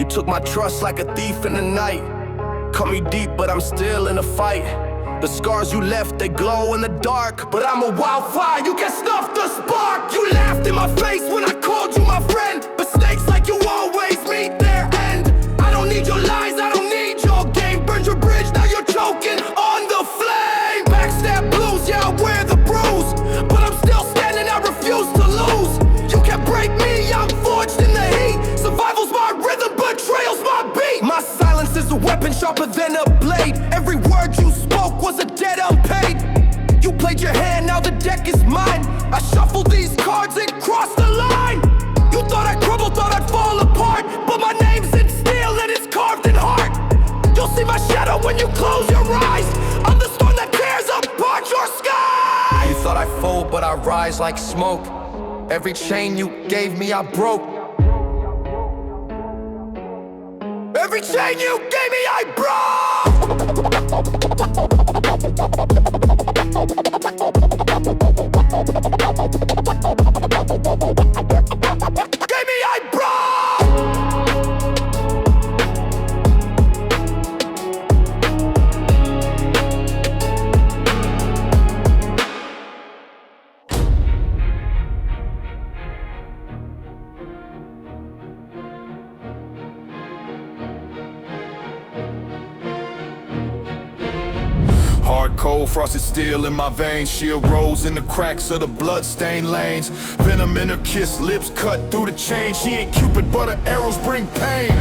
You took my trust like a thief in the night. Cut me deep, but I'm still in a fight. The scars you left, they glow in the dark. But I'm a wildfire, you can't snuff the spark. You laughed in my face when I called you my friend. Mistakes like you always meet their end. I don't need your lies, I don't need your game. Burned your bridge, now you're choking on the flame. Backstab Blues, yeah, I wear the bruise, but I'm still standing, I refuse to lose. You can't break me, I'm forged in the heat. Survival's my rhythm, betrayal's my beat. My silence is a weapon sharper than a blade. Every word you spoke was a debt unpaid. You played your hand, now the deck is mine. I shuffle these cards and cross the line. You thought I'd crumble, thought I'd fall apart, but my name's in steel and it's carved in heart. You'll see my shadow when you close your eyes. I'm the storm that tears apart your sky. You thought I'd fold, but I rise like smoke. Every chain you gave me, I broke. Every chain you gave me, I broke. Gave me, I broke. Hard cold, frosted steel in my veins. She arose in the cracks of the blood-stained lanes. Venom in her kiss, lips cut through the chain. She ain't Cupid, but her arrows bring pain.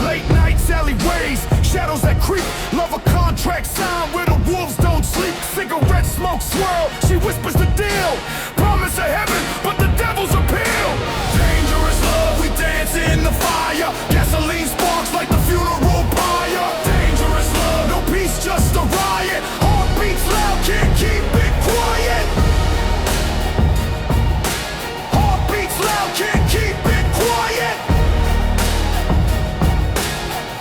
Late nights, alleyways, shadows that creep. Love a contract signed where the wolves don't sleep. Cigarette smoke swirl, she whispers the deal. Promise of heaven, but the devil's appeal. Dangerous love, we dance in the fire. Gasoline sparks like the funeral pyre. Dangerous love, no peace, just a riot. Heart beats loud, can't keep it quiet. Heart beats loud, can't keep it quiet.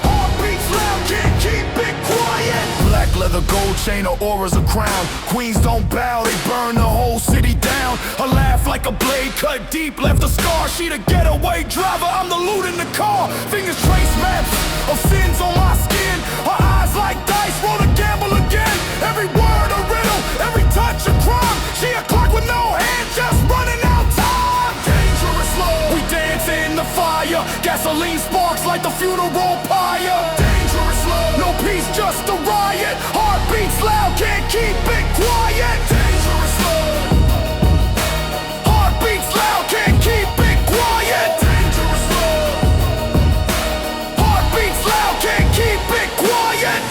Heart beats loud, can't keep it quiet. Black leather, gold chain, her aura's a crown. Queens don't bow, they burn the whole city down. Her laugh like a blade cut deep, left a scar. She the getaway driver, I'm the loot in the car. Fingers trace maps of sins on my skin. Her eyes like dice, roll the gamble again. Every word a riddle, every touch a crime. She a clock with no hand, just running out time. Dangerous love, we dance in the fire. Gasoline sparks like the funeral pyre. Dangerous love, no peace, just a riot. Heart beats loud, can't keep it quiet. Dangerous love, heart beats loud, can't keep it quiet. Dangerous love, heart beats loud, can't keep it quiet.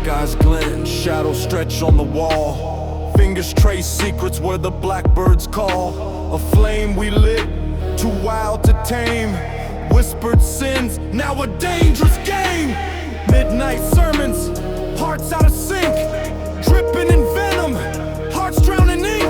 Eyes glint, shadows stretch on the wall. Fingers trace secrets where the blackbirds call. A flame we lit, too wild to tame. Whispered sins, now a dangerous game. Midnight sermons, hearts out of sync. Dripping in venom, hearts drowning ink.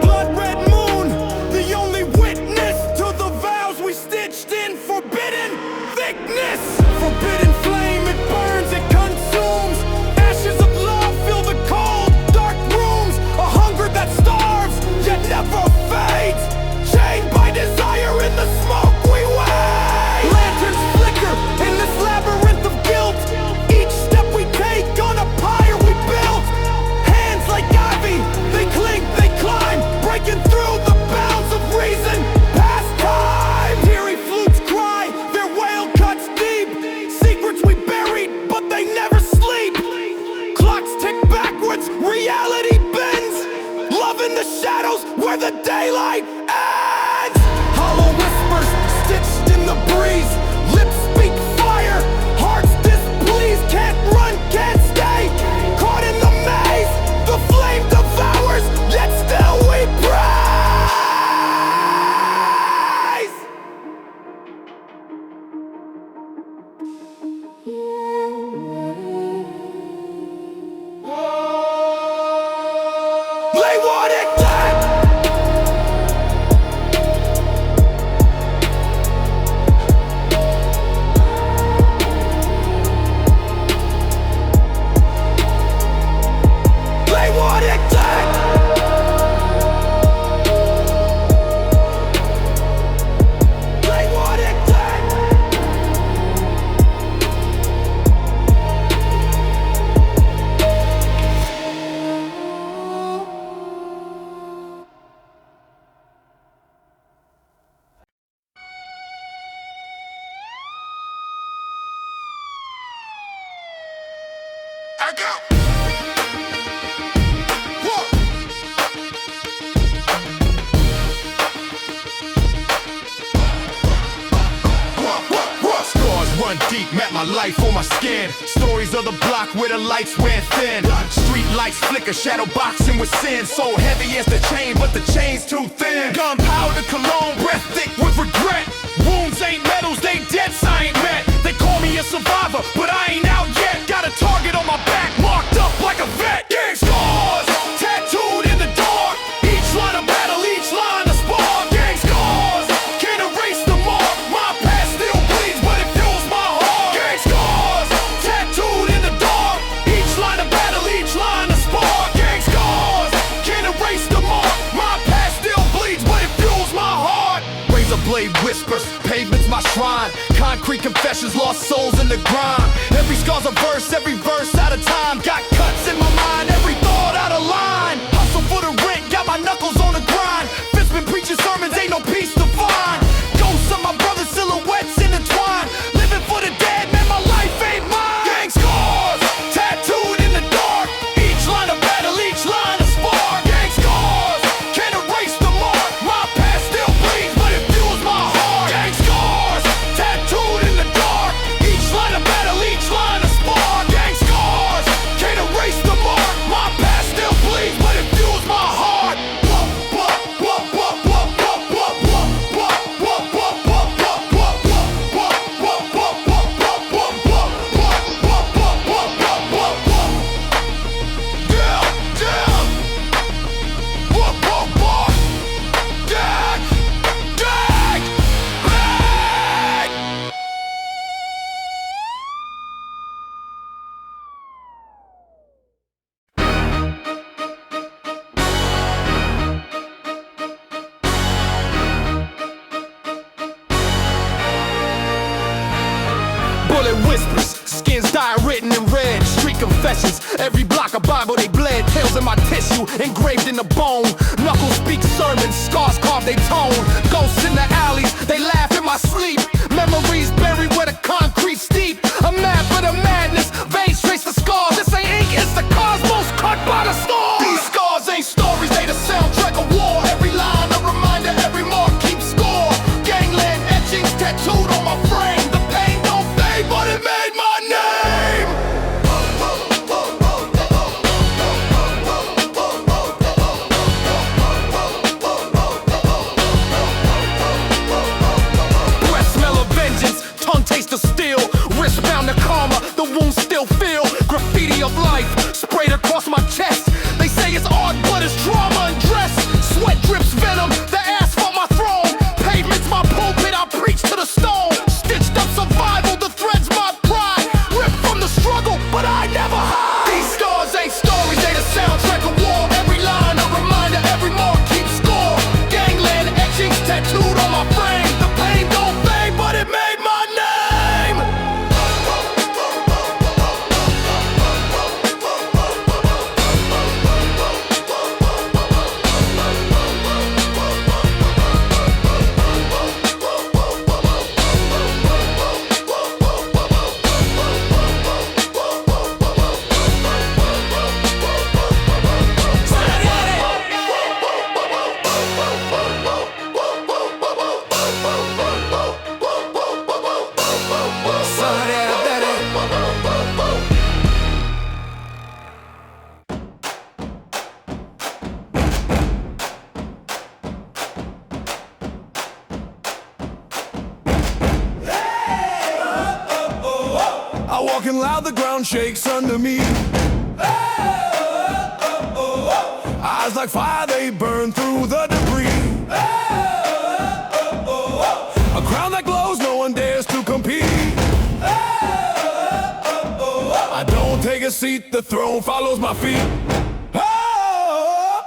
Blood red moon, the only witness to the vows we stitched in forbidden thickness. Forbidden flame, it burns, it consumes. Ashes of love fill the cold, dark rooms. A hunger that starves, yet never fades. Chained by desire in the smoke we wade. Lanterns flicker in this labyrinth of guilt. Each step we take fades, reality bends. Love in the shadows where the daylight ends. Hollow whispers stitched in the breeze. Lips speak fire, hearts displeased. Can't run, can't stay, caught in the maze. The flame devours, yet still we praise. They want it dead. They want it dead. They want it dead. I go. Scars run deep, met my life on my skin. Stories of the block where the lights went thin. Street lights flicker, shadow boxing with sin. So heavy as the chain, but the chain's too thin. Gunpowder, cologne, breath thick with regret. Wounds ain't medals, they debts I ain't met. They call me a survivor, but I ain't out yet. Got a target on my back, marked up like a vet. Gang scars, tattooed in the dark. Each line a battle, each line a spar. Gang scars, can't erase the mark. My past still bleeds, but it fuels my heart. Gang scars, tattooed in the dark. Each line a battle, each line a spar. Gang scars, can't erase the mark. My past still bleeds, but it fuels my heart. Razor blade whispers, pavement's my shrine. Concrete confessions, lost souls in the grind. Every scar's a verse, every verse out of time. Got cuts in my mind, every thought out of line. Hustle for the rent, got my knuckles on the grind. Fitz been preaching sermons, ain't no peace to find. Ghosts of my brother's silhouettes intertwined. Living for the dead, man, my life ain't mine. Gang scars, tattooed in the dark. Each line a battle, each line a spar. Gang scars, can't erase the mark. My past still bleeds, but it fuels my heart. Gang scars, tattooed in the dark. Each line a battle, each line a spar. Gang scars, can't erase the mark. My past still bleeds, but it fuels my heart. Bullet whispers, skins dye written in red. Street confessions, every block a Bible they bled. Tales in my tissue, engraved in the bone. Knuckles speak sermons, scars carve they tone. Ghosts in the alleys, they laugh in my sleep. Memories buried where the concrete steep. A map of the madness, veins trace the scars. This ain't ink, it's the cosmos cut by the stars. These scars ain't stories, they the soundtrack of war. Every line a reminder, every mark keeps score. Gangland etchings tattooed on my frame. The pain don't fade, but it made my name. Breath smell of vengeance, tongue taste of steel. Wrist bound to karma, the wounds still feel. Graffiti of life sprayed across my chest. They say it's art, but it's trauma undressed. Sweat drips venom, the asphalt my throne. Pavement's my pulpit, I preach to the stone. Stitched up survival, the threads my pride. Ripped from the struggle, but I never hide. These scars ain't stories, they the soundtrack of war. Every line a reminder, every mark keeps score. Gangland etchings tattooed on my frame. The pain don't fade, but it made my name. loud, the ground shakes under me. Eyes like fire, they burn through the debris. A crown that glows, no one dares to compete. I don't take a seat, the throne follows my feet.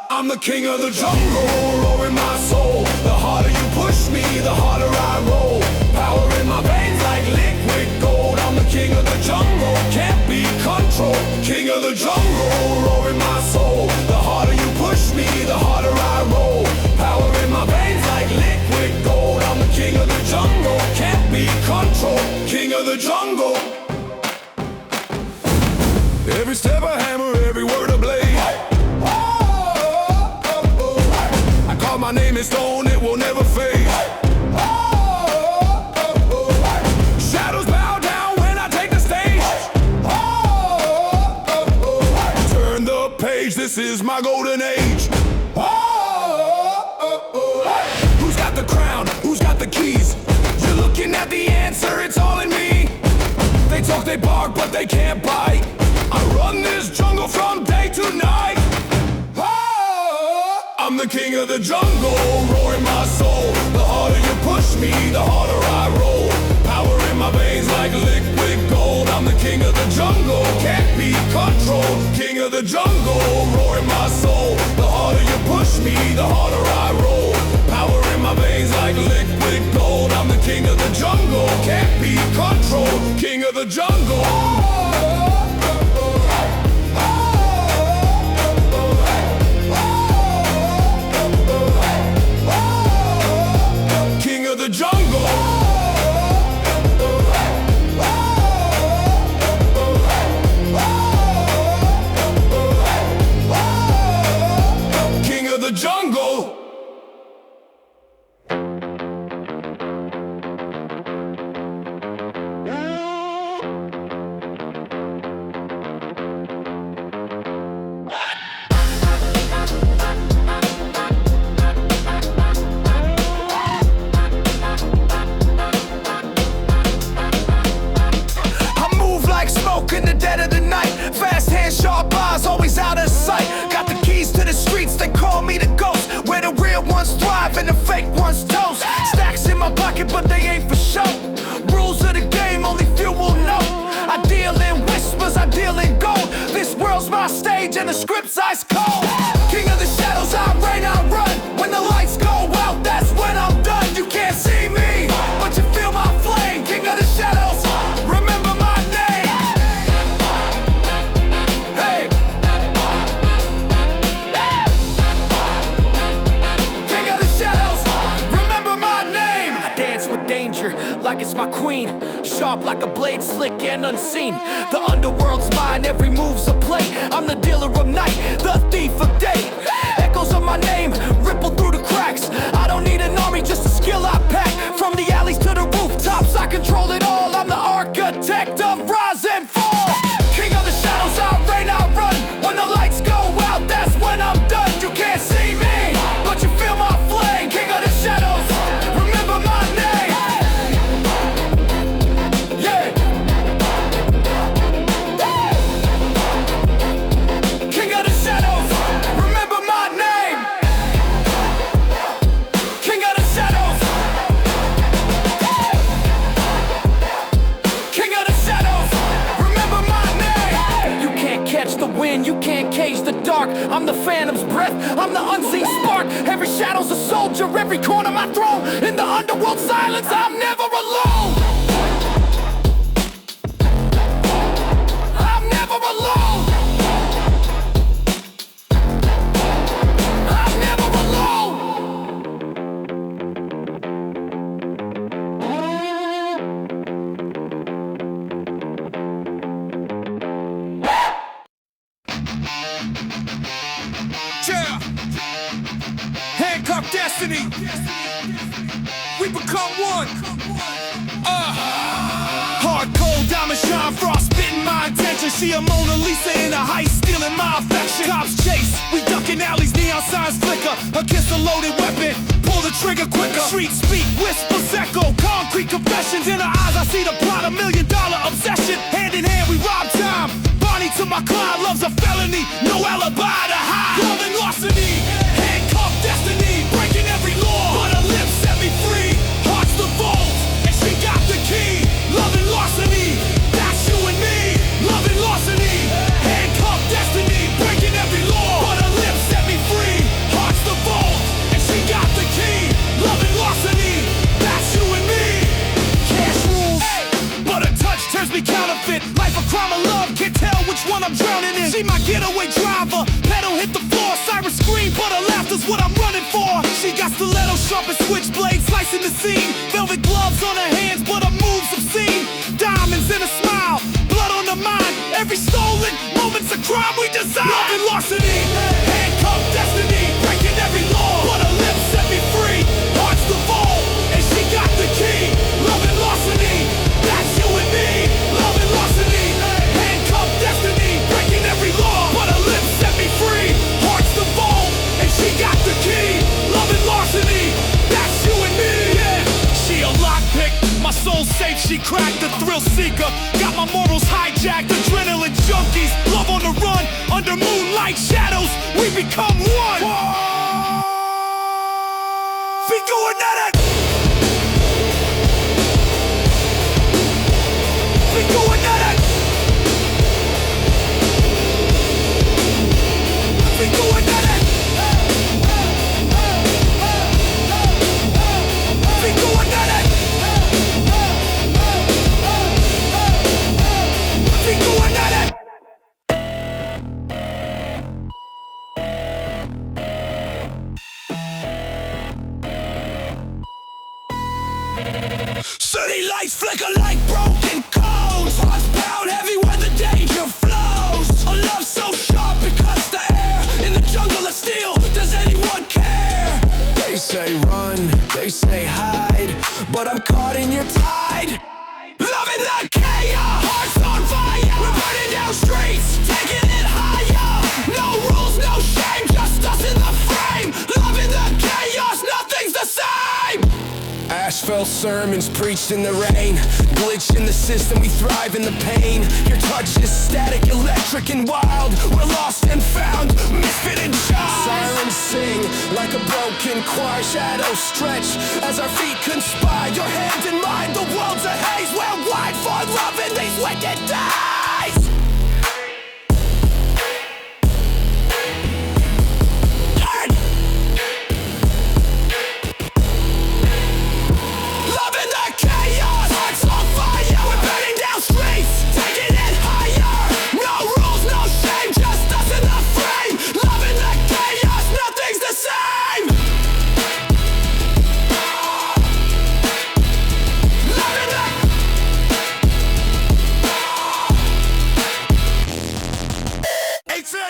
I'm the king of the jungle, roaring my soul. The harder you push me, the harder I roll. Power in my veins like liquid gold. I'm the king of the jungle, can't be controlled. King of the jungle, roaring my soul. The harder you push me, the harder I roll. Power in my veins like liquid gold. I'm the king of the jungle, can't be controlled. King of the jungle. Every step a hammer, every word a blade. My name is stone, it will never fade. Shadows bow down when I take the stage. Turn the page, this is my golden age. Who's got the crown? Who's got the keys? You're looking at the answer, it's all in me. They talk, they bark, but they can't bite. I run this jungle from day to night. I'm the king of the jungle, roaring my soul. The harder you push me, the harder I roll. Power in my veins like liquid gold. I'm the king of the jungle, can't be controlled. King of the jungle, roaring my soul. The harder you push me, the harder I roll. Power in my veins like liquid gold. I'm the king of the jungle, can't be controlled. King of the jungle. The jungle. King of the jungle. In the dead of the night, fast hands, sharp eyes, always out of sight. Got the keys to the streets, they call me the ghost. Where the real ones thrive and the fake ones toast. Stacks in my pocket, but they ain't for show. Rules of the game, only few will know. I deal in whispers, I deal in gold. This world's my stage and the script's ice cold. King of the shadows, I reign, I run. When the lights go out, that's when I'm done. You can't see me, but you feel my flame. King of the shadows, remember my like it's my queen, sharp like a blade, slick and unseen. The underworld's mine, every move's a play. I'm the dealer of night, the thief of day. Echoes of my name ripple through the cracks. I don't need an army, just a skill I pack. From the alleys to the rooftops, I control it all. I'm the architect of rise and fall. King of the shadows, I reign, I run. When the lights go out, that's when I'm done. You can't see me, but you feel my flame. King of the shadows, remember my name. You can't cage the dark. I'm the phantom's breath, I'm the unseen spark. Every shadow's a soldier, every corner my throne. In the underworld silence, I'm never alone. I'm never alone. I'm never alone. Handcuff destiny. We become one. Hard cold diamond shine frost spitting my intention. She a Mona Lisa in a heist stealing my affection. Cops chase, we ducking alleys, neon signs flicker. A kiss a loaded weapon, pull the trigger quicker. Streets speak, whispers echo, concrete confessions. In her eyes I see the plot, $1 million obsession. Hand in hand we rob time. Bonnie to my Clyde, love's a felony, no alibi to hide. Love and larceny, handcuffed destiny, breaking every law, but her lips set me free. Hearts the vault, and she got the key. Love and larceny, that's you and me. Love and larceny, handcuffed destiny, breaking every law, but her lips set me free. Hearts the vault, and she got the key. Love and larceny, that's you and me. Cash rules, but her touch turns me counterfeit. Life a crime of love, can't tell which one I'm drowning in. She my getaway driver, pedal hit the floor, siren scream, but her laughter's what I'm running for. She got stiletto sharp and switchblade slicing the scene. Velvet gloves on her hands, but her moves obscene. Diamonds in a smile, blood on the mind. Every stolen moment's a crime we design. Love and larceny, handcuffed destiny, breaking every law, but her lips set me free. Hearts the vault, and she got the key. Love and larceny, that's you and me. Love and larceny, handcuffed destiny, breaking every law, but her lips set me free. Hearts the vault, and she got the key. Love and larceny, that's you and me. Yeah. She a lockpick, my soul's safe, she cracked the thrill seeker. Got my morals hijacked, adrenaline junkies. Love on the run, under moonlight shadows, we become one. We going at it. We going at it. We going at it. We going at it. We going at it. City lights flicker like broken cones. Hearts pound heavy where the danger flows. A love so sharp it cuts the air. In the jungle of steel, does anyone care? They say run, they say hide, but I'm caught in your tide. Loving the chaos, hearts on fire. We're burning down streets, taking it higher. No rules, no shame, just us in the frame. Loving the chaos, nothing's the same. Asphalt sermons preached in the rain. Glitch in the system, we thrive in the pain. Your touch is static, electric and wild. We're lost and found, misfit and child. Sirens sing like a broken choir. Shadows stretch as our feet conspire. Your hand in mine, the world's a haze. We're wide for love in these wicked days. Loving the chaos, hearts on fire. We're burning down streets, taking it higher. No rules, no shame, just us in the frame. Loving the chaos, nothing's the same. Loving the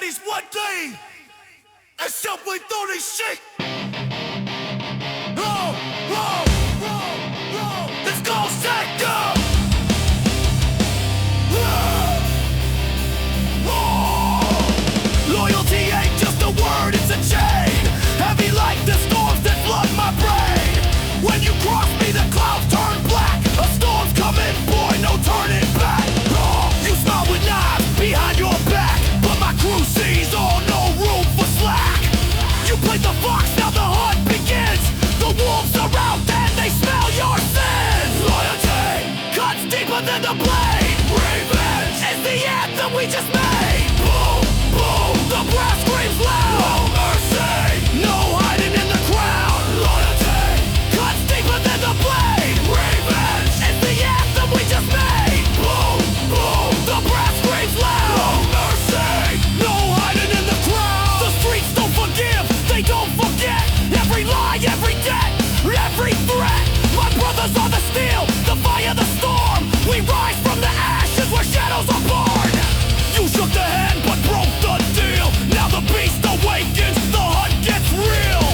It's one thing, and simply do this shit. Let's go, sector. loyalty ain't just a word, it's a chain. Heavy like the storms that flood my brain. When you cross me, the clouds turn black. A storm's coming, boy, no turning back. You smile with knives behind your back, but my crew sees all, no room for slack. You played the fox, now the hunt begins. The wolves are out and they smell your sins. Loyalty cuts deeper than the blade. Revenge is the anthem we just made. Boom, boom, the brass screams loud. No mercy, no hiding in the crowd. Loyalty cuts deeper than the blade. Revenge is the anthem we just made. Boom, boom, the brass screams loud. No mercy, no hiding in the crowd. The streets don't forgive, they don't forget. Every lie, every debt, every threat. My brothers are the steel, the fire, the storm. We rise from the ashes where shadows are born. You shook the hand but broke the deal. Now the beast awakens, the hunt gets real.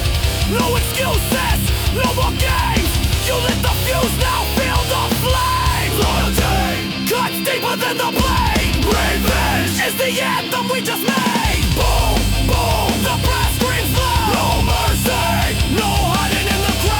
No excuses, no more games. You lit the fuse, now feel the flame. Loyalty cuts deeper than the blade. Revenge is the anthem we just made. Boom, boom, the brass screams loud. No mercy, no hiding in the crowd.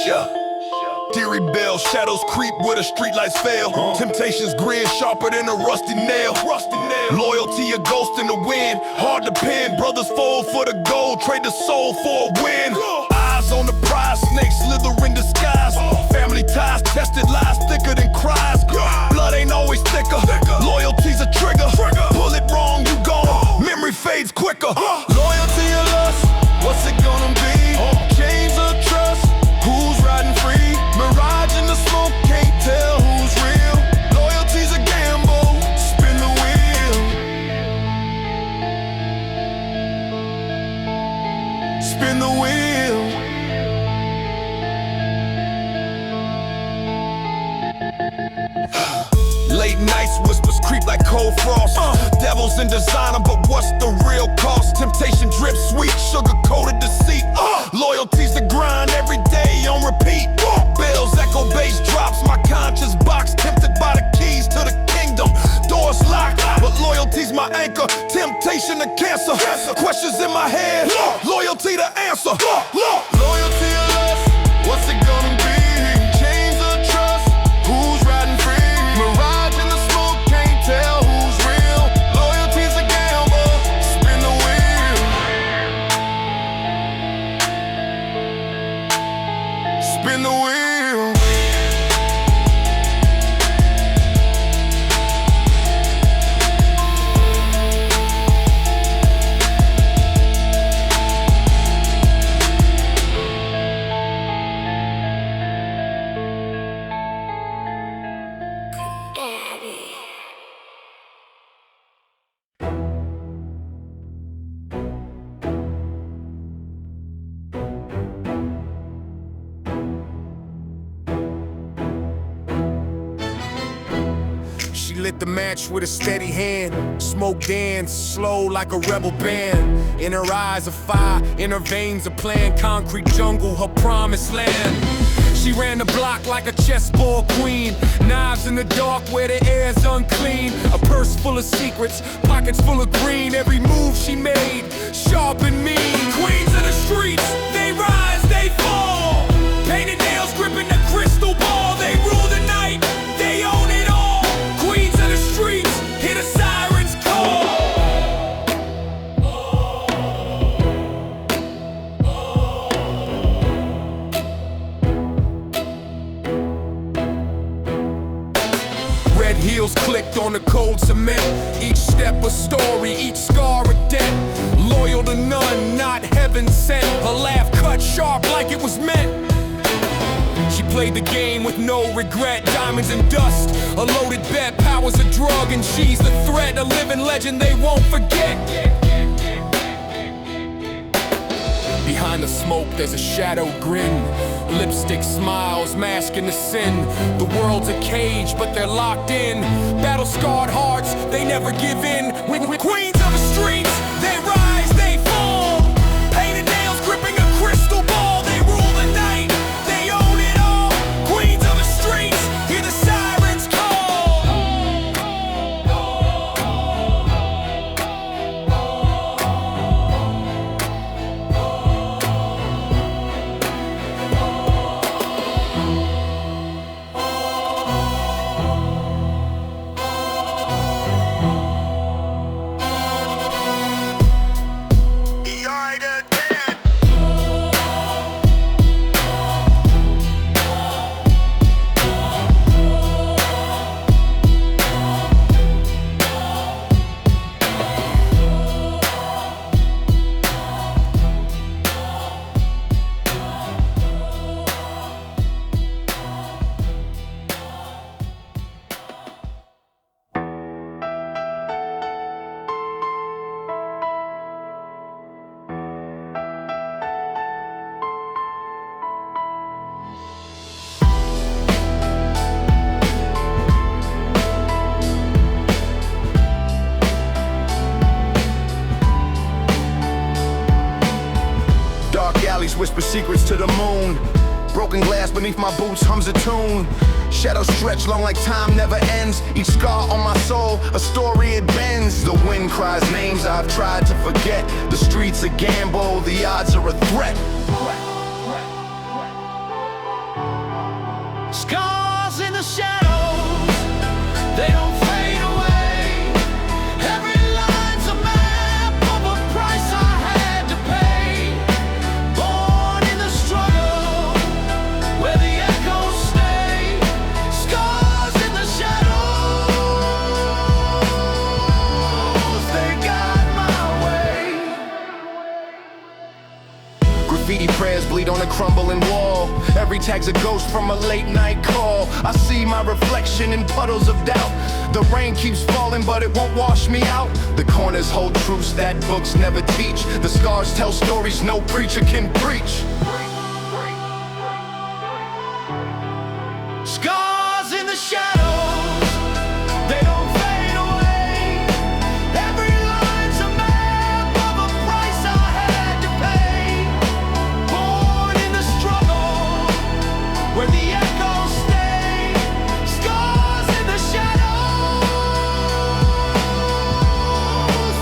Deary Bell, shadows creep where the streetlights fail. Temptations grin sharper than a rusty nail. Loyalty a ghost in the wind, hard to pin. Brothers fold for the gold, trade the soul for a win. Eyes on the prize, snakes slither in disguise. Family ties, tested lies thicker than cries. Blood ain't always thicker, loyalty's a trigger. Pull it wrong, you gone, memory fades quicker. Loyalty or lust, what's it gonna be? Chains of trust, who's riding free? Mirage in the smoke, can't tell who's real. Loyalty's a gamble, spin the wheel. Spin the wheel. Late nights, whispers creep like cold frost. Devils in designer, but what's the real cost? Temptation drips sweet, sugar-coated deceit. Loyalty's the grind, every day on repeat. Bells echo, bass drops, my conscious box. Tempted by the keys to the kingdom. Doors locked, but loyalty's my anchor. Temptation to cancer. Questions in my head, loyalty the answer. Loyalty or lust, what's it gonna be? Chains of trust, who's riding free? Mirage in the smoke, can't tell who's real. Loyalty's a gamble, spin the wheel. Spin the wheel. Lit the match with a steady hand. Smoke dance, slow like a rebel band. In her eyes a fire, in her veins a plan. Concrete jungle, her promised land. She ran the block like a chessboard queen. Knives in the dark where the air's unclean. A purse full of secrets, pockets full of green. Every move she made, sharp and mean. Queens of the streets, they rise, they fall. Painted nails gripping the crystal ball. They rule the night, they own it all. Streets, hear the sirens call. Red heels clicked on the cold cement. Each step a story, each scar a dent. Loyal to none, not heaven sent. Her laugh cut sharp like it was meant. She played the game with no regret. Diamonds and dust, a loaded bet. Power's a drug and she's the threat. A living legend they won't forget. Behind the smoke there's a shadow grin. Lipstick smiles, masking the sin. The world's a cage, but they're locked in. Battle-scarred hearts, they never give in. When queens of the streets, they rise, they fall. Painted nails gripping a crystal ball. They rule the night. Hear the sirens call. Whisper secrets to the moon. Broken glass beneath my boots hums a tune. Shadows stretch long like time never ends. Each scar on my soul, a story it bends. The wind cries names I've tried to forget. The streets a gamble, the odds are a threat. Scars in the shadows, they don't fade away. Every line's a map of a price I had to pay. Born in the struggle, where the echoes stay. Scars in the shadows, they got my way. Graffiti prayers bleed on a crumbling wall. Every tag's a ghost from a late night call. I see my reflection in puddles of doubt. The rain keeps falling but it won't wash me out. The corners hold truths that books never teach. The scars tell stories no preacher can preach. Scars in the shadows, they don't fade away. Every line's a map of a price I had to pay. Born in the struggle, where the echoes stay. Scars in the shadows,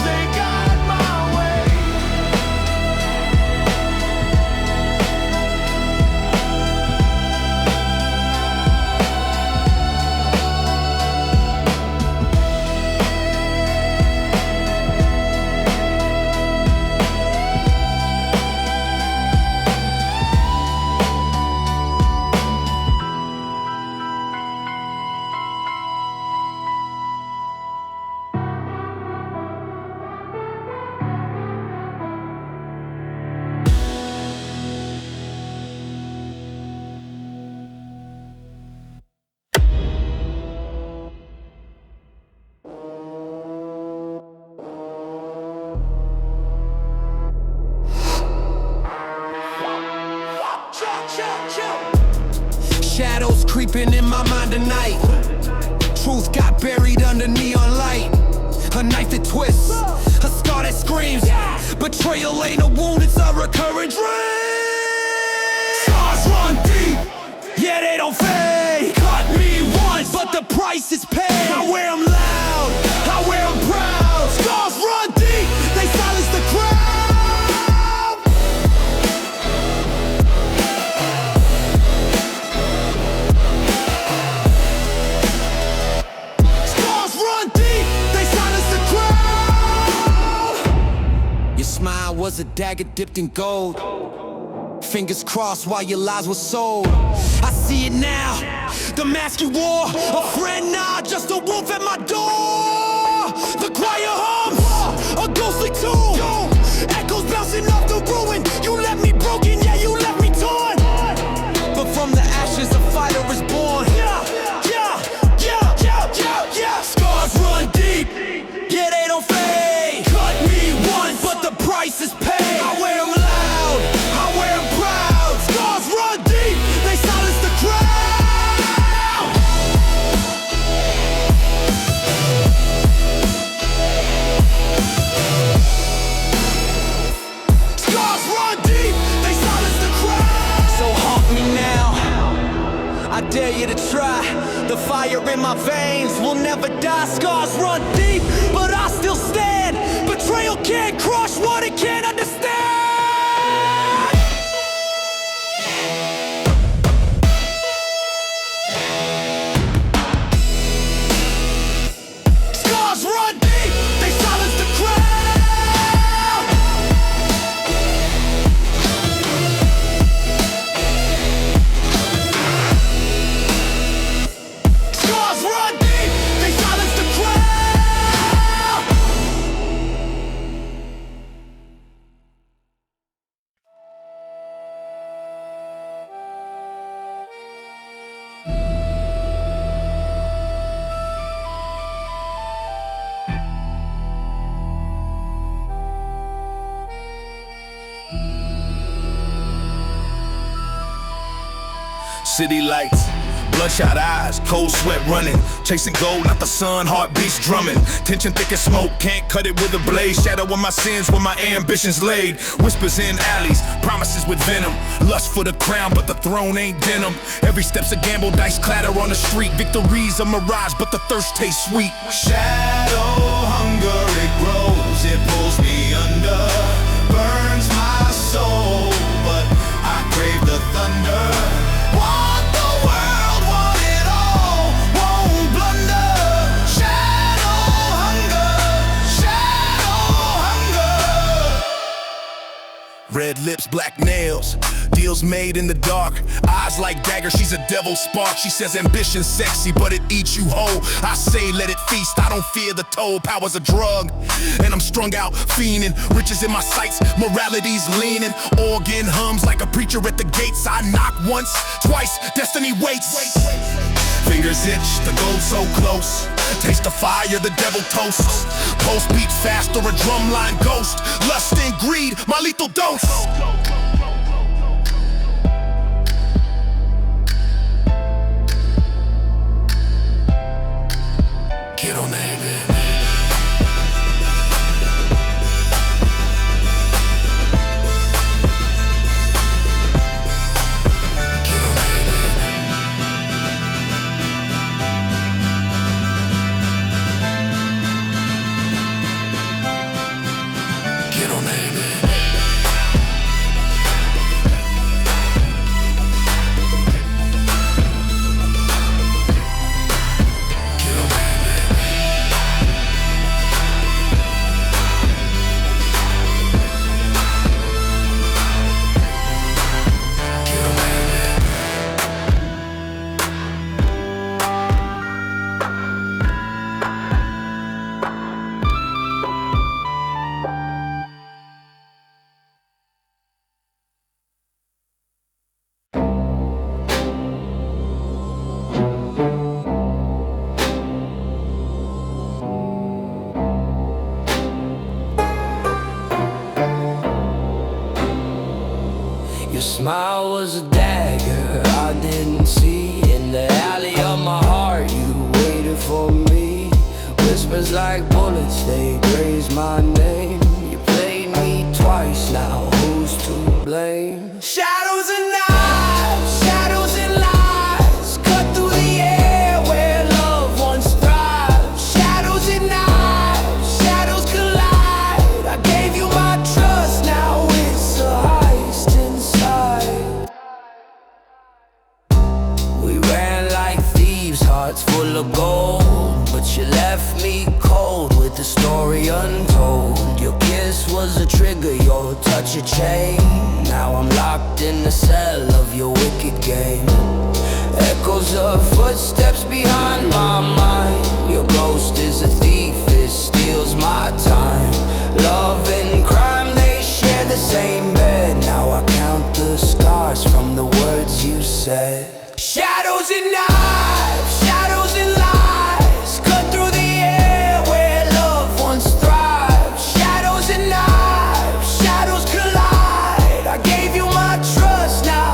they got my way. Shadows creeping in my mind tonight. Truth got buried under neon light. A knife that twists, a scar that screams. Betrayal ain't a wound, it's a recurring dream. Scars run deep, yeah they don't fade. Cut me once, but the price is paid. I wear them loud, I wear them proud. Scars run deep, they silence the crowd. Scars run deep, they silence the crowd. Your smile was a dagger dipped in gold. Fingers crossed while your lies were sold. I see it now, the mask you wore. A friend, nah, just a wolf at my door. The choir hums, a ghostly tune. Echoes bouncing off the ruin. You left me broken, yeah, you left me torn. But from the ashes a fighter is born. Yeah. Scars run deep, yeah they don't fade. Cut me once, but the price is paid. I wear them loud, I wear them proud. Scars run deep, they silence the crowd. Scars run deep, they silence the crowd. So haunt me now, I dare you to try. The fire in my veins will never die. Scars run deep, but I still stand. Betrayal can't crush what it can't understand. Scars run deep, they silence the crowd. Scars run deep, they silence the crowd. City lights, bloodshot eyes, cold sweat running. Chasing gold, not the sun, heartbeats drumming. Tension thick as smoke, can't cut it with a blade. Shadow of my sins where my ambitions laid. Whispers in alleys, promises with venom. Lust for the crown, but the throne ain't denim. Every step's a gamble, dice clatter on the street. Victory's a mirage, but the thirst tastes sweet. Shadow hunger, it grows, it pulls me under. Burns my soul, but I crave the thunder. Want the world, red lips, black nails. Deals made in the dark, eyes like daggers, she's a devil spark. She says ambition's sexy, but it eats you whole. I say let it feast, I don't fear the toll. Power's a drug, and I'm strung out, fiending. Riches in my sights, morality's leaning. Organ hums like a preacher at the gates. I knock once, twice, destiny waits. Fingers itch, the gold so close. Taste the fire, the devil toasts. Pulse beat fast or a drumline ghost. Lust and greed, my lethal dose. Get on that, baby. Smile was a dagger I didn't see. In the alley of my heart you waited for me. Whispers like bullets, they praise my name. You played me twice, now who's to blame? Shadows and knives, shadows and lies, cut through the air where love once thrived. Shadows and knives, shadows collide. I gave you my trust, now it's a heist inside. We ran like thieves, hearts full of gold, but you left me cold with the story untold. Your kiss was a trigger, your touch a chain. Now I'm locked in the cell of your wicked game. Echoes of footsteps behind my mind. Your ghost is a thief, it steals my time. Love and crime, they share the same bed. Now I count the scars from the words you said. Shadows and knives, shadows and lies, cut through the air where love once thrived. Shadows and knives, shadows collide. I gave you my trust, now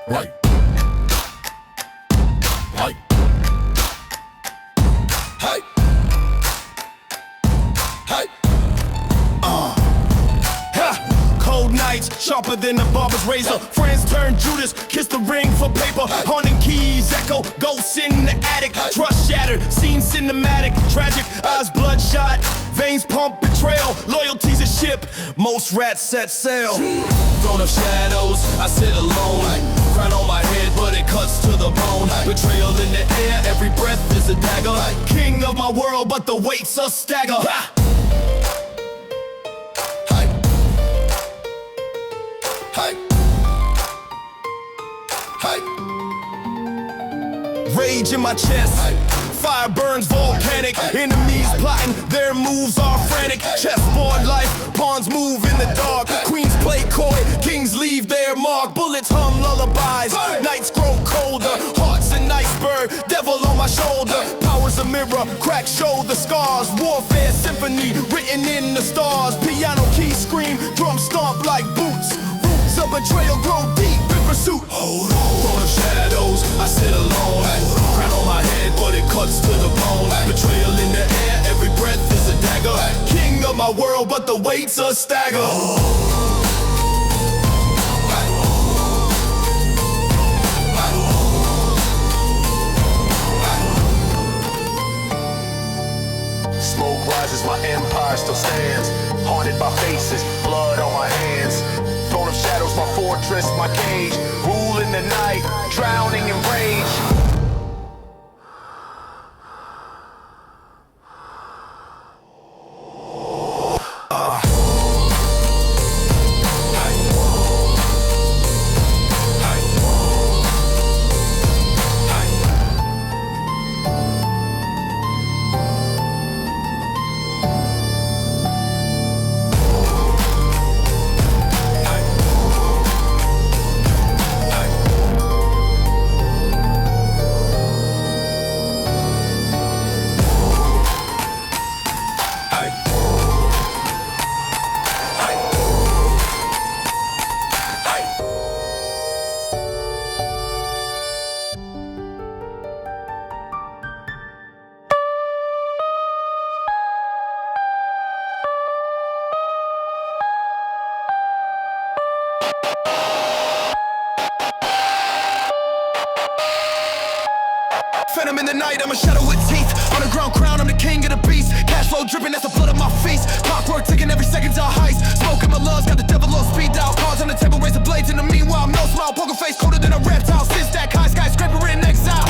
Right. Right. Hey. Hey. Cold nights, sharper than a barber's razor. Friends turn Judas, kiss the ring for paper. Haunting keys, echo, ghosts in the attic. Trust shattered, scene cinematic, tragic, eyes bloodshot, veins pump betrayal. Loyalty's a ship, most rats set sail. Throne of shadows, I sit alone. Crown on my head, but it cuts to the bone. Betrayal in the air, every breath is a dagger. King of my world, but the weights are stagger. Hey. Hey. Rage in my chest, fire burns volcanic. Enemies plotting, their moves are frantic. Chessboard life, pawns move in the dark. Queens play coy, kings leave their mark. Bullets hum lullabies, nights grow colder. Heart's an iceberg, devil on my shoulder. Power's a mirror, cracks show the scars. Warfare symphony, written in the stars. Piano keys scream, drum stomp like boots. Roots of betrayal grow deep in pursuit. Hold on. Throne of shadows, I sit alone. Crown on my head, but it cuts to the bone. Betrayal in the air, every breath is a dagger. King of my world, but the weights are stagger. Smoke rises, my empire still stands. Haunted by faces, blood on my hands. Throne of shadows, my fortress, my cage. Rule in the night, drowning in rage. Phantom in the night, I'm a shadow with teeth. Underground crown, I'm the king of the beast. Cash flow dripping, that's the blood of my feast. Clockwork ticking, every second's a heist. Smoke in my lungs, got the devil on speed dial. Cards on the table, razor blades in the meanwhile. No smile, poker face, colder than a reptile. Since that high skyscraper in exile.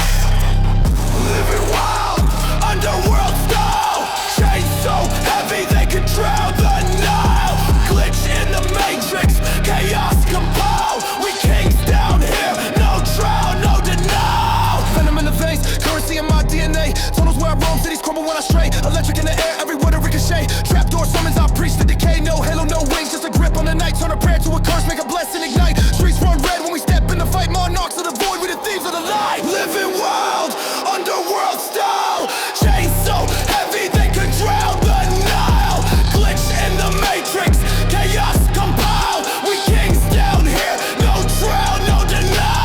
Living wild, underworld style. Chains so heavy they could drown the Nile. Glitch in the matrix, chaos compiled. We kings down here, no trial, no denial. Venom in the veins, currency in my DNA. Tunnels where I roam, cities crumble when I stray. Electric in the air, every word a ricochet. Trapdoor summons, I preach the decay. No halo, no wings, just a grip on the night. Turn a prayer to a curse, make a blessing ignite. Streets run red when we step in the fight. Monarchs of the void, we the thieves of the light. Living wild, underworld style. Chains so heavy they could drown the Nile. Glitch in the matrix, chaos compiled. We kings down here, no trial, no denial.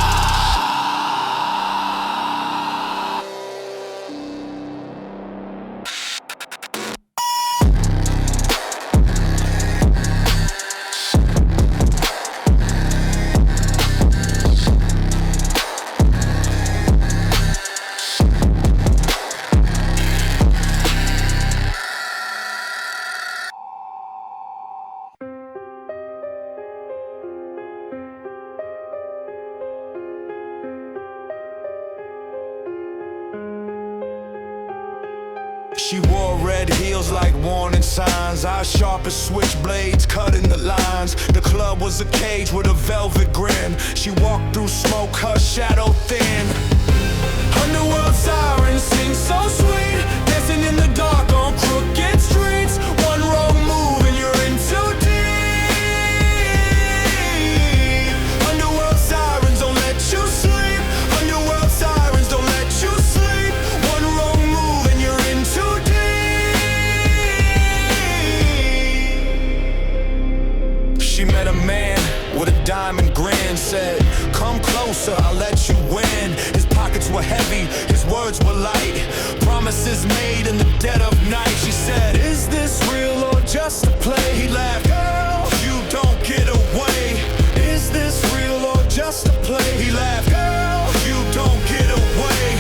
She wore red heels like warning signs. Eyes sharp as switchblades, cutting the lines. The club was a cage with a velvet grin. She walked through smoke, her shadow thin. Underworld sirens sing so sweet, dancing in the dark on crooked streets. One wrong move and you're in too deep. Underworld sirens don't let you sleep. Underworld sirens don't let you sleep. One wrong move and you're in too deep. She met a man with a diamond grin. Said, come closer, I'll let you win. His pockets were heavy, his words were light. Promises made in the dead of night. She said, is this real or just a play? He laughed, girl, you don't get away. Is this real or just a play? He laughed, girl, you don't get away.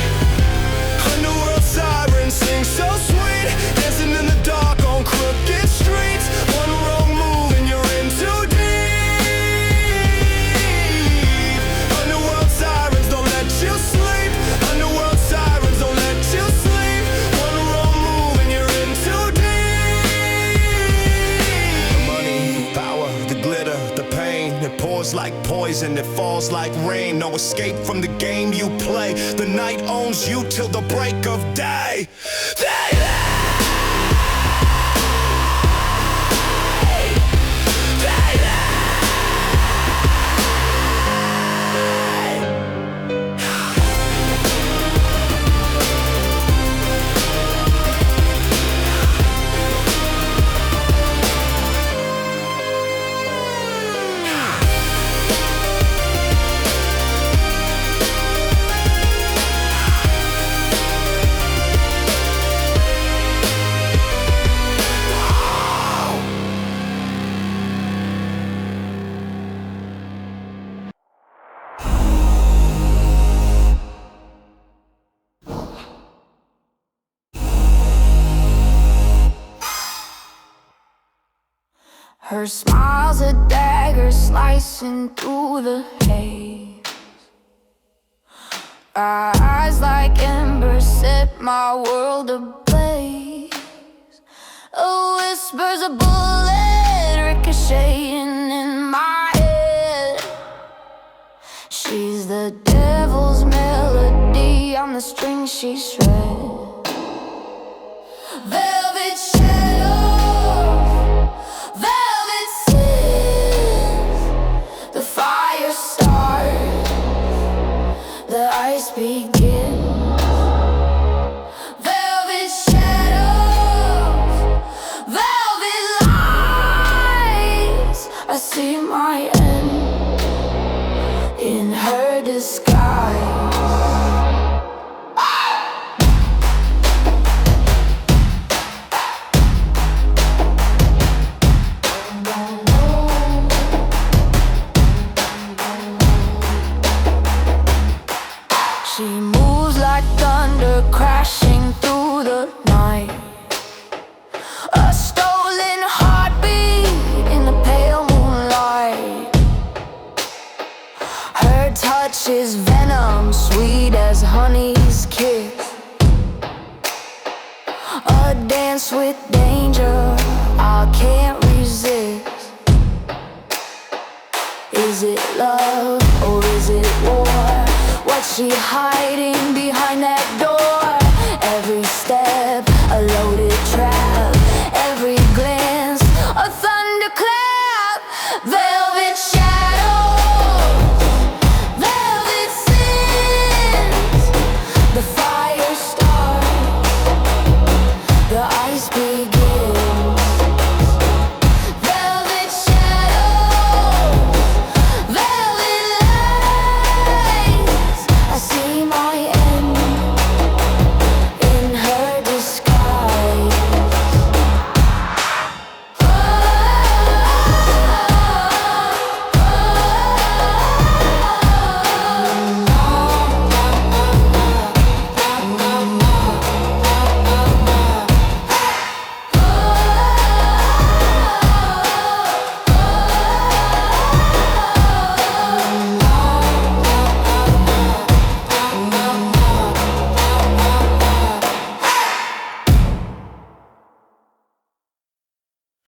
Underworld sirens sing so sweet, dancing in the dark on crooked streets. One wrong move and you're in too deep. Underworld sirens don't let you sleep. Underworld sirens don't let you sleep. One wrong move and you're in too deep. The money, power, the glitter, the pain, it pours like poison, it falls like rain. No escape from the game you play. The night owns you till the break of day. Her smile's a dagger slicing through the haze. Her eyes like embers set my world ablaze. A whisper's a bullet ricocheting in my head. She's the devil's melody on the string she shred. Velvet shadows, velvet sins. The fire starts, the ice begins. Velvet shadows, velvet lights. I see my end in her disguise. She moves like thunder crashing through the night. A stolen heartbeat in the pale moonlight. Her touch is venom, sweet as honey's kiss. A dance with danger I can't resist. Is it love or is it war? What's she hiding behind that door?